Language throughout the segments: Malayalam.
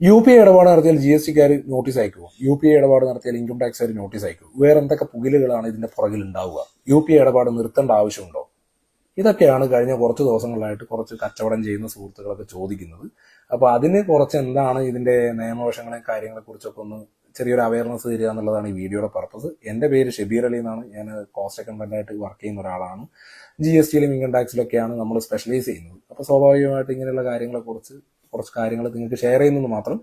UPI ഇടപാട് നടത്തിയാൽ GSTക്കാർ നോട്ടീസ് അയക്കുമോ? UPI ഇടപാട് നടത്തിയാൽ ഇൻകം ടാക്സുകാർ നോട്ടീസ് അയക്കുമോ? വേറെ എന്തൊക്കെ പുകിലുകളാണ് ഇതിന്റെ പുറകിൽ ഉണ്ടാവുക? UPI ഇടപാട് നിർത്തേണ്ട ആവശ്യമുണ്ടോ? ഇതൊക്കെയാണ് കഴിഞ്ഞ കുറച്ച് ദിവസങ്ങളായിട്ട് കുറച്ച് കച്ചവടം ചെയ്യുന്ന സുഹൃത്തുക്കളൊക്കെ ചോദിക്കുന്നത്. അപ്പോൾ അതിന് കുറച്ച് എന്താണ് ഇതിന്റെ നിയമവശങ്ങളെ കാര്യങ്ങളെ കുറിച്ചൊക്കെ ഒന്ന് ചെറിയൊരു അവയർനെസ് തരിക എന്നുള്ളതാണ് ഈ വീഡിയോയുടെ പർപ്പസ്. എൻ്റെ പേര് ഷബീർ അലി എന്നാണ്. ഞാൻ കോസ്റ്റ് അക്കൗണ്ടന്റ് ആയിട്ട് വർക്ക് ചെയ്യുന്ന ഒരാളാണ്. GSTയിലും ഇൻകം ടാക്സിലൊക്കെയാണ് നമ്മൾ സ്പെഷ്യലൈസ് ചെയ്യുന്നത്. അപ്പോൾ സ്വാഭാവികമായിട്ട് ഇങ്ങനെയുള്ള കാര്യങ്ങളെ കുറിച്ച് കുറച്ച് കാര്യങ്ങൾ നിങ്ങൾക്ക് ഷെയർ ചെയ്യുന്നത് മാത്രം.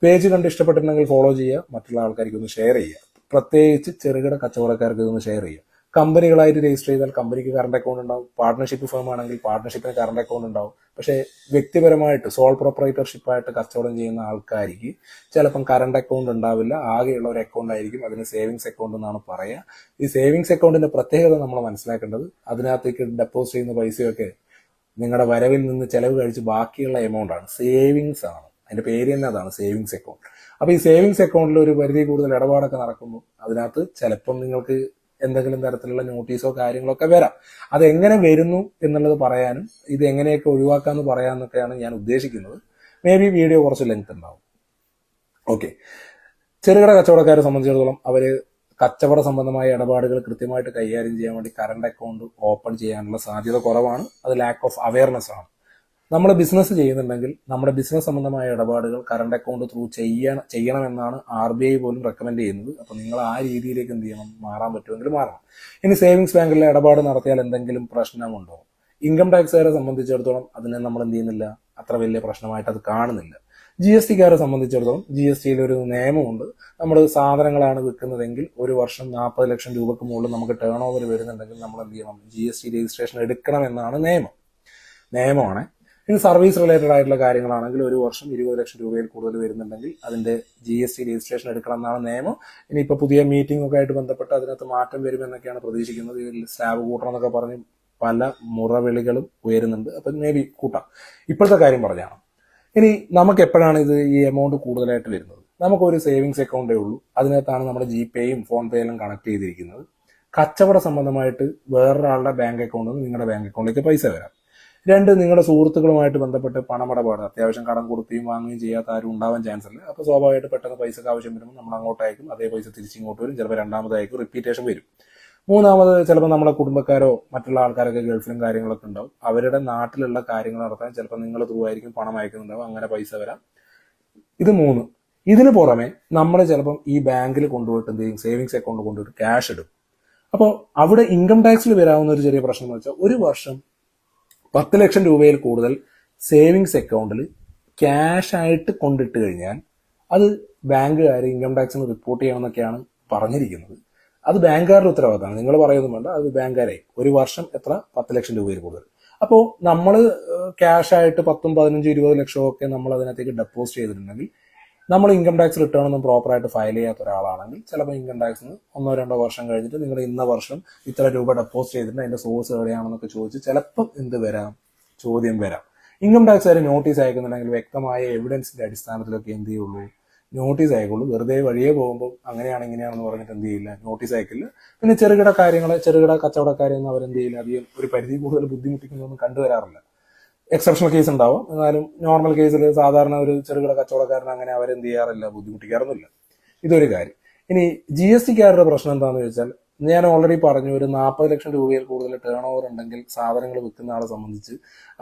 പേജ് കണ്ട് ഇഷ്ടപ്പെട്ടിട്ടുണ്ടെങ്കിൽ ഫോളോ ചെയ്യുക, മറ്റുള്ള ആൾക്കാർക്ക് ഒന്ന് ഷെയർ ചെയ്യുക, പ്രത്യേകിച്ച് ചെറുകിട കച്ചവടക്കാർക്ക് ഇതൊന്ന് ഷെയർ ചെയ്യുക. കമ്പനികളായിട്ട് രജിസ്റ്റർ ചെയ്താൽ കമ്പനിക്ക് കറണ്ട് അക്കൗണ്ട് ഉണ്ടാവും, പാർട്ട്ണർഷിപ്പ് ഫേം ആണെങ്കിൽ പാർട്ട്ണർഷിപ്പിന് കറണ്ട് അക്കൗണ്ട് ഉണ്ടാവും. പക്ഷേ വ്യക്തിപരമായിട്ട് സോൾ പ്രൊപ്പറേറ്റർഷിപ്പായിട്ട് കച്ചവടം ചെയ്യുന്ന ആൾക്കാർക്ക് ചിലപ്പം കറണ്ട് അക്കൗണ്ട് ഉണ്ടാവില്ല, ആകെയുള്ള ഒരു അക്കൗണ്ട് ആയിരിക്കും, അതിന് സേവിങ്സ് അക്കൗണ്ട് എന്നാണ് പറയുക. ഈ സേവിങ്സ് അക്കൗണ്ടിന്റെ പ്രത്യേകത നമ്മൾ മനസ്സിലാക്കേണ്ടത്, അതിനകത്തേക്ക് ഡെപ്പോസിറ്റ് ചെയ്യുന്ന പൈസയൊക്കെ നിങ്ങളുടെ വരവിൽ നിന്ന് ചെലവ് കഴിച്ച് ബാക്കിയുള്ള എമൗണ്ട് ആണ്, സേവിങ്സ് ആണ്. അതിന്റെ പേര് തന്നെ അതാണ്, സേവിങ്സ് അക്കൗണ്ട്. അപ്പൊ ഈ സേവിങ്സ് അക്കൗണ്ടിൽ ഒരു പരിധി കൂടുതൽ ഇടപാടൊക്കെ നടക്കുമ്പോൾ അതിനകത്ത് ചിലപ്പം നിങ്ങൾക്ക് എന്തെങ്കിലും തരത്തിലുള്ള നോട്ടീസോ കാര്യങ്ങളൊക്കെ വരാം. അത് എങ്ങനെ വരുന്നു എന്നുള്ളത് പറയാനും ഇത് എങ്ങനെയൊക്കെ ഒഴിവാക്കാമെന്ന് പറയാമെന്നൊക്കെയാണ് ഞാൻ ഉദ്ദേശിക്കുന്നത്. മേ ബി വീഡിയോ കുറച്ച് ലെങ്ത് ഉണ്ടാവും. ഓക്കെ, ചെറുകിട കച്ചവടക്കാരെ സംബന്ധിച്ചിടത്തോളം അവര് കച്ചവട സംബന്ധമായ ഇടപാടുകൾ കൃത്യമായിട്ട് കൈകാര്യം ചെയ്യാൻ വേണ്ടി കറണ്ട് അക്കൗണ്ട് ഓപ്പൺ ചെയ്യാനുള്ള സാധ്യത കുറവാണ്. അത് ലാക്ക് ഓഫ് അവയർനെസ് ആണ്. നമ്മൾ ബിസിനസ് ചെയ്യുന്നുണ്ടെങ്കിൽ നമ്മുടെ ബിസിനസ് സംബന്ധമായ ഇടപാടുകൾ കറണ്ട് അക്കൗണ്ട് ത്രൂ ചെയ്യണമെന്നാണ് RBI പോലും റെക്കമെൻഡ് ചെയ്യുന്നത്. അപ്പോൾ നിങ്ങൾ ആ രീതിയിലേക്ക് എന്ത് ചെയ്യണം, മാറാൻ പറ്റുമെങ്കിൽ മാറണം. ഇനി സേവിങ്സ് ബാങ്കിലെ ഇടപാട് നടത്തിയാൽ എന്തെങ്കിലും പ്രശ്നമുണ്ടോ? ഇൻകം ടാക്സുകാരെ സംബന്ധിച്ചിടത്തോളം അതിനെ നമ്മൾ എന്ത് ചെയ്യുന്നില്ല, അത്ര വലിയ പ്രശ്നമായിട്ട് അത് കാണുന്നില്ല. GSTക്കാരെ സംബന്ധിച്ചിടത്തോളം GSTയിൽ ഒരു നിയമമുണ്ട്. നമ്മൾ സാധനങ്ങളാണ് വിൽക്കുന്നതെങ്കിൽ ഒരു വർഷം 40 ലക്ഷം രൂപക്ക് മുകളിൽ നമുക്ക് ടേൺ ഓവർ വരുന്നുണ്ടെങ്കിൽ നമ്മൾ എന്ത് ചെയ്യണം, GST രജിസ്ട്രേഷൻ എടുക്കണം എന്നാണ് നിയമമാണ്. ഇനി സർവീസ് റിലേറ്റഡ് ആയിട്ടുള്ള കാര്യങ്ങളാണെങ്കിൽ ഒരു വർഷം 20 ലക്ഷം രൂപയിൽ കൂടുതൽ വരുന്നുണ്ടെങ്കിൽ അതിന്റെ GST രജിസ്ട്രേഷൻ എടുക്കണം എന്നാണ് നിയമം. ഇനിയിപ്പോൾ പുതിയ മീറ്റിംഗ് ഒക്കെ ആയിട്ട് ബന്ധപ്പെട്ട് അതിനകത്ത് മാറ്റം വരുമെന്നൊക്കെയാണ് പ്രതീക്ഷിക്കുന്നത്. ഇതിൽ സ്ലാബ് കൂട്ടണം എന്നൊക്കെ പറഞ്ഞ് പല മുറവിളികളും ഉയരുന്നുണ്ട്. അപ്പം മേ ബി കൂട്ടാം. ഇപ്പോഴത്തെ കാര്യം പറഞ്ഞാണ്. ഇനി നമുക്ക് എപ്പോഴാണ് ഈ എമൗണ്ട് കൂടുതലായിട്ട് വരുന്നത്? നമുക്കൊരു സേവിങ്സ് അക്കൗണ്ടേ ഉള്ളൂ, അതിനകത്താണ് നമ്മുടെ GPayയും ഫോൺപേയിലും കണക്ട് ചെയ്തിരിക്കുന്നത്. കച്ചവട സംബന്ധമായിട്ട് വേറൊരാളുടെ ബാങ്ക് അക്കൗണ്ടിൽ നിന്ന് നിങ്ങളുടെ ബാങ്ക് അക്കൗണ്ടിലേക്ക് പൈസ വരാം. 2, നിങ്ങളുടെ സുഹൃത്തുക്കളുമായിട്ട് ബന്ധപ്പെട്ട് പണമിടപാട്, അത്യാവശ്യം കടം കൊടുക്കുകയും വാങ്ങുകയും ചെയ്യാത്ത ആരും ഉണ്ടാവാൻ ചാൻസ് ഇല്ല. അപ്പോൾ സ്വാഭാവികമായിട്ട് പെട്ടെന്ന് പൈസക്ക് ആവശ്യം വരുമ്പോൾ നമ്മൾ അങ്ങോട്ട് അയക്കും, അതേ പൈസ തിരിച്ചിങ്ങോട്ട് വരും, ചിലപ്പോൾ രണ്ടാമതായിരിക്കും, റിപ്പീറ്റേഷൻ വരും. 3, ചിലപ്പോൾ നമ്മുടെ കുടുംബക്കാരോ മറ്റുള്ള ആൾക്കാരൊക്കെ ഗൾഫിലും കാര്യങ്ങളൊക്കെ ഉണ്ടാവും, അവരുടെ നാട്ടിലുള്ള കാര്യങ്ങൾ നടത്താൻ ചിലപ്പോൾ നിങ്ങൾ ത്രൂ ആയിരിക്കും പണം അയക്കുന്നുണ്ടാവും, അങ്ങനെ പൈസ വരാം. ഇത് 3. ഇതിന് പുറമെ നമ്മൾ ചിലപ്പം ഈ ബാങ്കിൽ കൊണ്ടുപോയിട്ട് എന്ത് ചെയ്യും, സേവിങ്സ് അക്കൗണ്ട് കൊണ്ടുപോയിട്ട് ക്യാഷ് ഇടും. അപ്പോൾ അവിടെ ഇൻകം ടാക്സിൽ വരാവുന്ന ഒരു ചെറിയ പ്രശ്നം എന്ന് വെച്ചാൽ, ഒരു വർഷം 10 ലക്ഷം രൂപയിൽ കൂടുതൽ സേവിങ്സ് അക്കൗണ്ടിൽ ക്യാഷ് ആയിട്ട് കൊണ്ടിട്ട് കഴിഞ്ഞാൽ അത് ബാങ്കുകാർ ഇൻകം ടാക്സിന് റിപ്പോർട്ട് ചെയ്യണമെന്നൊക്കെയാണ് പറഞ്ഞിരിക്കുന്നത്. അത് ബാങ്കുകാരുടെ ഉത്തരവാദിത്തമാണ്, നിങ്ങൾ പറയുന്നു വേണ്ട, അത് ബാങ്കുകാരായി. ഒരു വർഷം എത്ര, 10 ലക്ഷം രൂപയിൽ കൂടുതൽ. അപ്പോൾ നമ്മൾ ക്യാഷ് ആയിട്ട് 10, 15, 20 ലക്ഷമൊക്കെ നമ്മൾ അതിനകത്തേക്ക് ഡെപ്പോസിറ്റ് ചെയ്തിട്ടുണ്ടെങ്കിൽ, നമ്മൾ ഇൻകം ടാക്സ് റിട്ടേൺ ഒന്നും പ്രോപ്പറായിട്ട് ഫയൽ ചെയ്യാത്ത ഒരാളാണെങ്കിൽ ചിലപ്പോൾ ഇൻകം ടാക്സിന് 1-2 വർഷം കഴിഞ്ഞിട്ട് നിങ്ങൾ ഇന്ന വർഷം ഇത്ര രൂപ ഡെപ്പോസിറ്റ് ചെയ്തിട്ടുണ്ട്, അതിന്റെ സോഴ്സ് എവിടെയാണെന്നൊക്കെ ചോദിച്ച് ചിലപ്പം ചോദ്യം വരാം. ഇൻകം ടാക്സുകാർ നോട്ടീസ് അയക്കുന്നുണ്ടെങ്കിൽ വ്യക്തമായ എവിഡൻസിന്റെ അടിസ്ഥാനത്തിലൊക്കെ എന്ത് ചെയ്യുള്ളൂ, നോട്ടീസ് അയക്കുള്ളൂ. വെറുതെ വഴിയെ പോകുമ്പോൾ അങ്ങനെയാണ് ഇങ്ങനെയാണെന്ന് പറഞ്ഞിട്ട് എന്ത് ചെയ്യില്ല, നോട്ടീസ് അയക്കില്ല. പിന്നെ ചെറുകിട കച്ചവടക്കാരെയൊന്നും അവരെന്ത് ചെയ്യില്ല, അധികം ഒരു പരിധി കൂടുതൽ ബുദ്ധിമുട്ടിക്കുന്നൊന്നും കണ്ടുവരാറില്ല. എക്സെപ്ഷണൽ കേസ് ഉണ്ടാവും, എന്നാലും നോർമൽ കേസിൽ സാധാരണ ഒരു ചെറുകിട കച്ചവടക്കാരൻ അങ്ങനെ അവരെന്ത് ചെയ്യാറില്ല, ബുദ്ധിമുട്ടിക്കാറൊന്നുമില്ല. ഇതൊരു കാര്യം. ഇനി GSTക്കാരുടെ പ്രശ്നം എന്താണെന്ന് ചോദിച്ചാൽ, ഞാൻ ഓൾറെഡി പറഞ്ഞു, ഒരു 40 ലക്ഷം രൂപയിൽ കൂടുതൽ ടേൺ ഓവർ ഉണ്ടെങ്കിൽ സാധനങ്ങൾ വിൽക്കുന്ന ആളെ സംബന്ധിച്ച്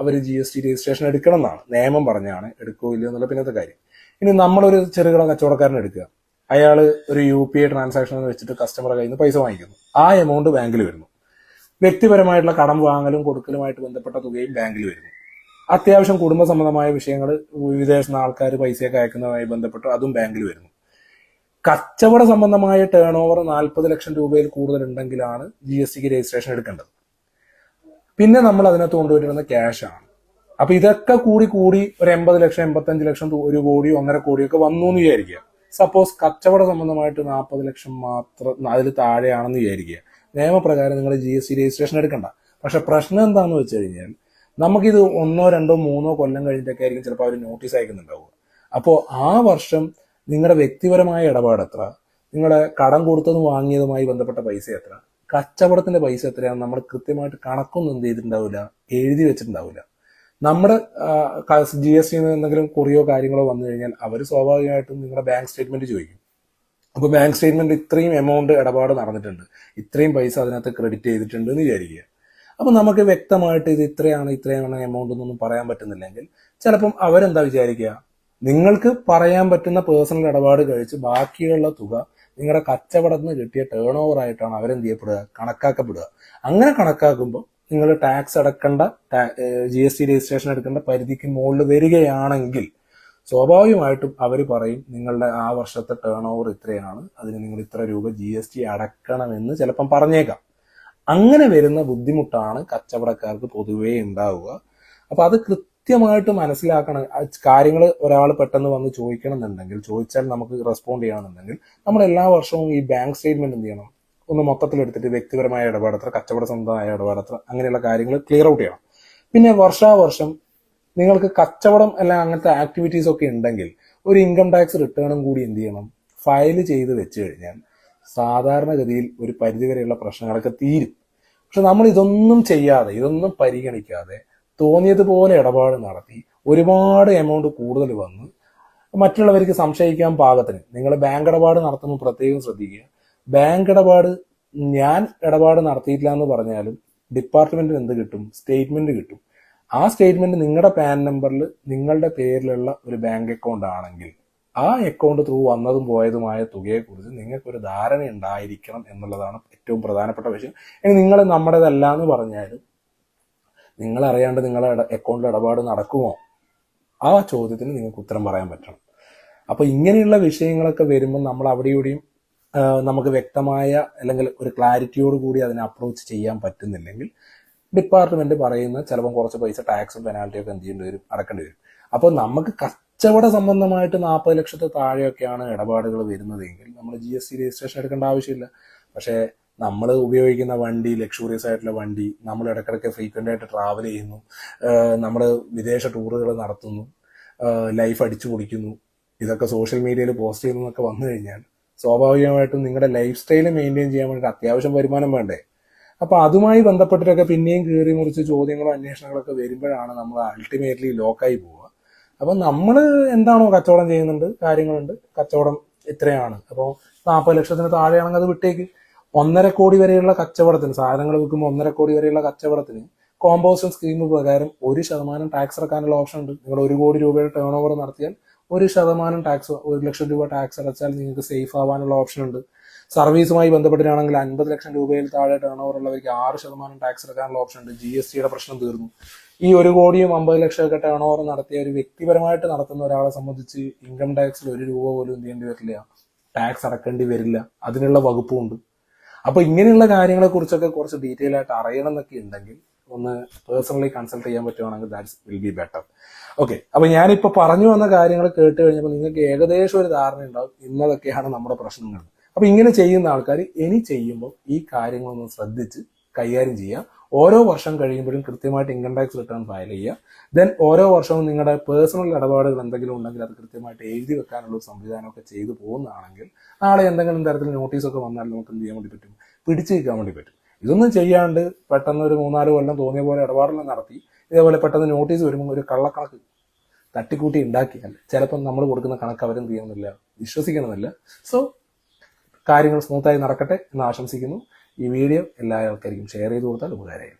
അവർ GST രജിസ്ട്രേഷൻ എടുക്കണം എന്നാണ് നിയമം പറഞ്ഞാണ്, എടുക്കോ ഇല്ലയോ എന്നുള്ള പിന്നത്തെ കാര്യം. ഇനി നമ്മളൊരു ചെറുകിട കച്ചവടക്കാരനെ എടുക്കുക, അയാൾ ഒരു UPI ട്രാൻസാക്ഷൻ വെച്ചിട്ട് കസ്റ്റമറുടെ കയ്യിൽ നിന്ന് പൈസ വാങ്ങിക്കുന്നു, ആ എമൗണ്ട് ബാങ്കിൽ വരുന്നു. വ്യക്തിപരമായിട്ടുള്ള കടം വാങ്ങലും കൊടുക്കലുമായിട്ട് ബന്ധപ്പെട്ട തുകയും ബാങ്കിൽ വരുന്നു. അത്യാവശ്യം കുടുംബ സംബന്ധമായ വിഷയങ്ങൾ, വിദേശ ആൾക്കാർ പൈസയൊക്കെ അയക്കുന്നതുമായി ബന്ധപ്പെട്ട് അതും ബാങ്കിൽ വരുന്നു. കച്ചവട സംബന്ധമായ ടേൺ ഓവർ 40 ലക്ഷം രൂപയിൽ കൂടുതൽ ഉണ്ടെങ്കിലാണ് GSTക്ക് രജിസ്ട്രേഷൻ എടുക്കേണ്ടത്. പിന്നെ നമ്മൾ അതിനകത്ത് കൊണ്ടുവരുന്ന ക്യാഷ് ആണ്. അപ്പൊ ഇതൊക്കെ കൂടി ഒരു 80 ലക്ഷം, 85 ലക്ഷം, 1 കോടി, 1.5 കോടിയൊക്കെ വന്നു എന്ന് വിചാരിക്കുക. സപ്പോസ് കച്ചവട സംബന്ധമായിട്ട് 40 ലക്ഷം മാത്രം അതിൽ താഴെയാണെന്ന് വിചാരിക്കുക. നിയമപ്രകാരം നിങ്ങൾ GST രജിസ്ട്രേഷൻ എടുക്കണ്ട. പക്ഷെ പ്രശ്നം എന്താണെന്ന് വെച്ച് കഴിഞ്ഞാൽ, നമുക്കിത് 1, 2, 3 കൊല്ലം കഴിഞ്ഞിട്ടൊക്കെ ആയിരിക്കും ചിലപ്പോൾ അവർ നോട്ടീസ് അയക്കുന്നുണ്ടാവുക. അപ്പോൾ ആ വർഷം നിങ്ങളുടെ വ്യക്തിപരമായ ഇടപാട് എത്ര, നിങ്ങളുടെ കടം കൊടുത്തതും വാങ്ങിയതുമായി ബന്ധപ്പെട്ട പൈസ എത്ര, കച്ചവടത്തിന്റെ പൈസ എത്രയാണ് നമ്മൾ കൃത്യമായിട്ട് കണക്കൊന്നും എന്ത് ചെയ്തിട്ടുണ്ടാവില്ല, എഴുതി വെച്ചിട്ടുണ്ടാവില്ല. നമ്മുടെ GST എന്തെങ്കിലും കുറിയോ കാര്യങ്ങളോ വന്നു കഴിഞ്ഞാൽ അവർ സ്വാഭാവികമായിട്ടും നിങ്ങളുടെ ബാങ്ക് സ്റ്റേറ്റ്മെന്റ് ചോദിക്കും. അപ്പോൾ ബാങ്ക് സ്റ്റേറ്റ്മെന്റ് ഇത്രയും എമൗണ്ട് ഇടപാട് നടന്നിട്ടുണ്ട്, ഇത്രയും പൈസ അതിനകത്ത് ക്രെഡിറ്റ് ചെയ്തിട്ടുണ്ട് എന്ന് വിചാരിക്കുക. അപ്പോൾ നമുക്ക് വ്യക്തമായിട്ട് ഇത് ഇത്രയാണ് എമൗണ്ട് എന്നൊന്നും പറയാൻ പറ്റുന്നില്ലെങ്കിൽ ചിലപ്പം അവരെന്താ വിചാരിക്കുക, നിങ്ങൾക്ക് പറയാൻ പറ്റുന്ന പേഴ്സണൽ ഇടപാട് കഴിച്ച് ബാക്കിയുള്ള തുക നിങ്ങളുടെ കച്ചവടത്തിന് കിട്ടിയ ടേൺ ഓവർ ആയിട്ടാണ് അവരെന്ത് ചെയ്യപ്പെടുക, കണക്കാക്കപ്പെടുക. അങ്ങനെ കണക്കാക്കുമ്പോൾ നിങ്ങൾ ടാക്സ് അടക്കേണ്ട GST രജിസ്ട്രേഷൻ എടുക്കേണ്ട പരിധിക്ക് മുകളിൽ വരികയാണെങ്കിൽ സ്വാഭാവികമായിട്ടും അവർ പറയും നിങ്ങളുടെ ആ വർഷത്തെ ടേൺ ഓവർ ഇത്രയാണ്, അതിന് നിങ്ങൾ ഇത്ര രൂപ GST അടക്കണമെന്ന് ചിലപ്പം പറഞ്ഞേക്കാം. അങ്ങനെ വരുന്ന ബുദ്ധിമുട്ടാണ് കച്ചവടക്കാർക്ക് പൊതുവേ ഉണ്ടാവുക. അപ്പൊ അത് കൃത്യമായിട്ട് മനസ്സിലാക്കണം. കാര്യങ്ങൾ ഒരാൾ പെട്ടെന്ന് വന്ന് ചോദിക്കണം എന്നുണ്ടെങ്കിൽ, ചോദിച്ചാൽ നമുക്ക് റെസ്പോണ്ട് ചെയ്യണമെന്നുണ്ടെങ്കിൽ നമ്മൾ എല്ലാ വർഷവും ഈ ബാങ്ക് സ്റ്റേറ്റ്മെന്റ് എന്ത് ചെയ്യണം, ഒന്ന് മൊത്തത്തിലെടുത്തിട്ട് വ്യക്തിപരമായ ഇടപാടത്ര, കച്ചവട സംബന്ധമായ ഇടപാടത്ര, അങ്ങനെയുള്ള കാര്യങ്ങൾ ക്ലിയർ ഔട്ട് ചെയ്യണം. പിന്നെ വർഷാവർഷം നിങ്ങൾക്ക് കച്ചവടം അല്ല അങ്ങനത്തെ ആക്ടിവിറ്റീസ് ഒക്കെ ഉണ്ടെങ്കിൽ ഒരു ഇൻകം ടാക്സ് റിട്ടേണും കൂടി എന്ത് ചെയ്യണം, ഫയൽ ചെയ്ത് വെച്ച് കഴിഞ്ഞാൽ സാധാരണഗതിയിൽ ഒരു പരിധിവരെയുള്ള പ്രശ്നങ്ങളൊക്കെ തീരും. പക്ഷെ നമ്മൾ ഇതൊന്നും ചെയ്യാതെ, ഇതൊന്നും പരിഗണിക്കാതെ തോന്നിയതുപോലെ ഇടപാട് നടത്തി ഒരുപാട് എമൗണ്ട് കൂടുതൽ വന്ന് മറ്റുള്ളവർക്ക് സംശയിക്കാൻ പാകത്തിന് നിങ്ങൾ ബാങ്ക് ഇടപാട് നടത്തുമ്പോൾ പ്രത്യേകം ശ്രദ്ധിക്കുക. ബാങ്ക് ഇടപാട് ഞാൻ ഇടപാട് നടത്തിയിട്ടില്ല എന്ന് പറഞ്ഞാലും ഡിപ്പാർട്ട്മെന്റിന് എന്ത് കിട്ടും, സ്റ്റേറ്റ്മെന്റ് കിട്ടും. ആ സ്റ്റേറ്റ്മെന്റ് നിങ്ങളുടെ പാൻ നമ്പറിൽ നിങ്ങളുടെ പേരിലുള്ള ഒരു ബാങ്ക് അക്കൗണ്ട് ആണെങ്കിൽ ആ അക്കൗണ്ട് ത്രൂ വന്നതും പോയതുമായ തുകയെക്കുറിച്ച് നിങ്ങൾക്കൊരു ധാരണ ഉണ്ടായിരിക്കണം എന്നുള്ളതാണ് ഏറ്റവും പ്രധാനപ്പെട്ട വിഷയം. ഇനി നിങ്ങൾ നമ്മുടേതല്ല എന്ന് പറഞ്ഞാലും നിങ്ങൾ അറിയാണ്ട് നിങ്ങളുടെ അക്കൗണ്ടിൽ ഇടപാട് നടക്കുമോ, ആ ചോദ്യത്തിന് നിങ്ങൾക്ക് ഉത്തരം പറയാൻ പറ്റണം. അപ്പൊ ഇങ്ങനെയുള്ള വിഷയങ്ങളൊക്കെ വരുമ്പോൾ നമ്മൾ അവിടെ ഇവിടെയും നമുക്ക് വ്യക്തമായ അല്ലെങ്കിൽ ഒരു ക്ലാരിറ്റിയോട് കൂടി അതിനെ അപ്രോച്ച് ചെയ്യാൻ പറ്റുന്നില്ലെങ്കിൽ ഡിപ്പാർട്ട്മെന്റ് പറയുന്ന ചിലപ്പോൾ കുറച്ച് പൈസ ടാക്സും പെനാൽറ്റിയും ഒക്കെ എന്ത് ചെയ്യേണ്ടി വരും, അടക്കേണ്ടി വരും. അപ്പോൾ നമുക്ക് കച്ചവട സംബന്ധമായിട്ട് 40 ലക്ഷത്തിൽ താഴെയൊക്കെയാണ് ഇടപാടുകൾ വരുന്നതെങ്കിൽ നമ്മൾ GST രജിസ്ട്രേഷൻ എടുക്കേണ്ട ആവശ്യമില്ല. പക്ഷേ നമ്മൾ ഉപയോഗിക്കുന്ന വണ്ടി, ലക്ഷൂറിയസ് ആയിട്ടുള്ള വണ്ടി, നമ്മൾ ഇടയ്ക്കിടയ്ക്ക് ഫ്രീക്വന്റ് ആയിട്ട് ട്രാവൽ ചെയ്യുന്നു, നമ്മൾ വിദേശ ടൂറുകൾ നടത്തുന്നു, ലൈഫ് അടിച്ചു പൊടിക്കുന്നു, ഇതൊക്കെ സോഷ്യൽ മീഡിയയിൽ പോസ്റ്റ് ചെയ്യുന്നതൊക്കെ വന്നു കഴിഞ്ഞാൽ സ്വാഭാവികമായിട്ടും നിങ്ങളുടെ ലൈഫ് സ്റ്റൈൽ മെയിൻറ്റെയിൻ ചെയ്യാൻ വേണ്ടി അത്യാവശ്യം വരുമാനം വേണ്ടേ. അപ്പൊ അതുമായി ബന്ധപ്പെട്ടിട്ടൊക്കെ പിന്നെയും കീറി മുറിച്ച് ചോദ്യങ്ങളോ അന്വേഷണങ്ങളൊക്കെ വരുമ്പോഴാണ് നമ്മൾ അൾട്ടിമേറ്റ്ലി ലോക്കായി പോവുക. അപ്പൊ നമ്മൾ എന്താണോ കച്ചവടം ചെയ്യുന്നുണ്ട്, കാര്യങ്ങളുണ്ട്, കച്ചവടം ഇത്രയാണ്, അപ്പോൾ 40 ലക്ഷത്തിന് താഴെയാണെങ്കിൽ അത് വിട്ടേക്ക്. 1.5 കോടി വരെയുള്ള കച്ചവടത്തിന്, സാധനങ്ങൾ വിൽക്കുമ്പോൾ 1.5 കോടി വരെയുള്ള കച്ചവടത്തിന് കോമ്പോസിഷൻ സ്കീം പ്രകാരം 1% ടാക്സ് അടക്കാനുള്ള ഓപ്ഷൻ ഉണ്ട്. നിങ്ങൾ 1 കോടി രൂപയുടെ ടേൺ ഓവർ നടത്തിയാൽ 1% ടാക്സ്, 1 ലക്ഷം രൂപ ടാക്സ് അടച്ചാൽ നിങ്ങൾക്ക് സേഫ് ആവാനുള്ള ഓപ്ഷൻ ഉണ്ട്. സർവീസുമായി ബന്ധപ്പെട്ടിട്ടാണെങ്കിൽ 50 ലക്ഷം രൂപയിൽ താഴെ ടേൺ ഓവർ ഉള്ളവർക്ക് 6% ടാക്സ് അടക്കാനുള്ള ഓപ്ഷൻ ഉണ്ട്. GSTയുടെ പ്രശ്നം തീർന്നു. ഈ 1 കോടിയും 50 ലക്ഷമൊക്കെ ടേൺ ഓവർ നടത്തിയ ഒരു വ്യക്തിപരമായിട്ട് നടത്തുന്ന ഒരാളെ സംബന്ധിച്ച് ഇൻകം ടാക്സിൽ 1 രൂപ പോലും എന്ത് ചെയ്യേണ്ടി വരില്ല, ടാക്സ് അടക്കേണ്ടി വരില്ല. അതിനുള്ള വകുപ്പുണ്ട്. അപ്പൊ ഇങ്ങനെയുള്ള കാര്യങ്ങളെ കുറിച്ചൊക്കെ കുറച്ച് ഡീറ്റെയിൽ ആയിട്ട് അറിയണം എന്നൊക്കെ ഉണ്ടെങ്കിൽ ഒന്ന് പേഴ്സണലി കൺസൾട്ട് ചെയ്യാൻ പറ്റുവാണെങ്കിൽ that's will be better. Okay, അപ്പൊ ഞാനിപ്പോ പറഞ്ഞു വന്ന കാര്യങ്ങൾ കേട്ട് കഴിഞ്ഞപ്പോൾ നിങ്ങൾക്ക് ഏകദേശം ഒരു ധാരണ ഉണ്ടാവും ഇന്നതൊക്കെയാണ് നമ്മുടെ പ്രശ്നങ്ങൾ. അപ്പൊ ഇങ്ങനെ ചെയ്യുന്ന ആൾക്കാർ ഇനി ചെയ്യുമ്പോൾ ഈ കാര്യങ്ങളൊന്ന് ശ്രദ്ധിച്ച് കൈകാര്യം ചെയ്യുക. ഓരോ വർഷം കഴിയുമ്പോഴും കൃത്യമായിട്ട് ഇൻകം ടാക്സ് റിട്ടേൺ ഫയൽ ചെയ്യുക. ദെൻ ഓരോ വർഷവും നിങ്ങളുടെ പേഴ്സണൽ ഇടപാടുകൾ എന്തെങ്കിലും ഉണ്ടെങ്കിൽ അത് കൃത്യമായിട്ട് എഴുതി വെക്കാനുള്ള ഒരു സംവിധാനമൊക്കെ ചെയ്തു പോകുന്നതാണെങ്കിൽ നാളെ എന്തെങ്കിലും തരത്തിൽ നോട്ടീസൊക്കെ വന്നാൽ നമുക്ക് എന്ത് ചെയ്യാൻ വേണ്ടി പറ്റും, പിടിച്ചു നിൽക്കാൻ വേണ്ടി പറ്റും. ഇതൊന്നും ചെയ്യാണ്ട് പെട്ടെന്ന് ഒരു 3-4 കൊല്ലം തോന്നിയ പോലെ ഇടപാടെല്ലാം നടത്തി ഇതേപോലെ പെട്ടെന്ന് നോട്ടീസ് വരുമ്പോൾ ഒരു കള്ളക്കണക്ക് തട്ടിക്കൂട്ടി ഉണ്ടാക്കിയാൽ ചിലപ്പം നമ്മൾ കൊടുക്കുന്ന കണക്ക് അവരെന്ത് ചെയ്യണമെന്നില്ല, വിശ്വസിക്കണമെന്നില്ല. സോ കാര്യങ്ങൾ സ്മൂത്തായി നടക്കട്ടെ എന്ന് ആശംസിക്കുന്നു. ഈ വീഡിയോ എല്ലാ ആൾക്കാർക്കും ഷെയർ ചെയ്ത് കൊടുത്താൽ ഉപകാരമായി.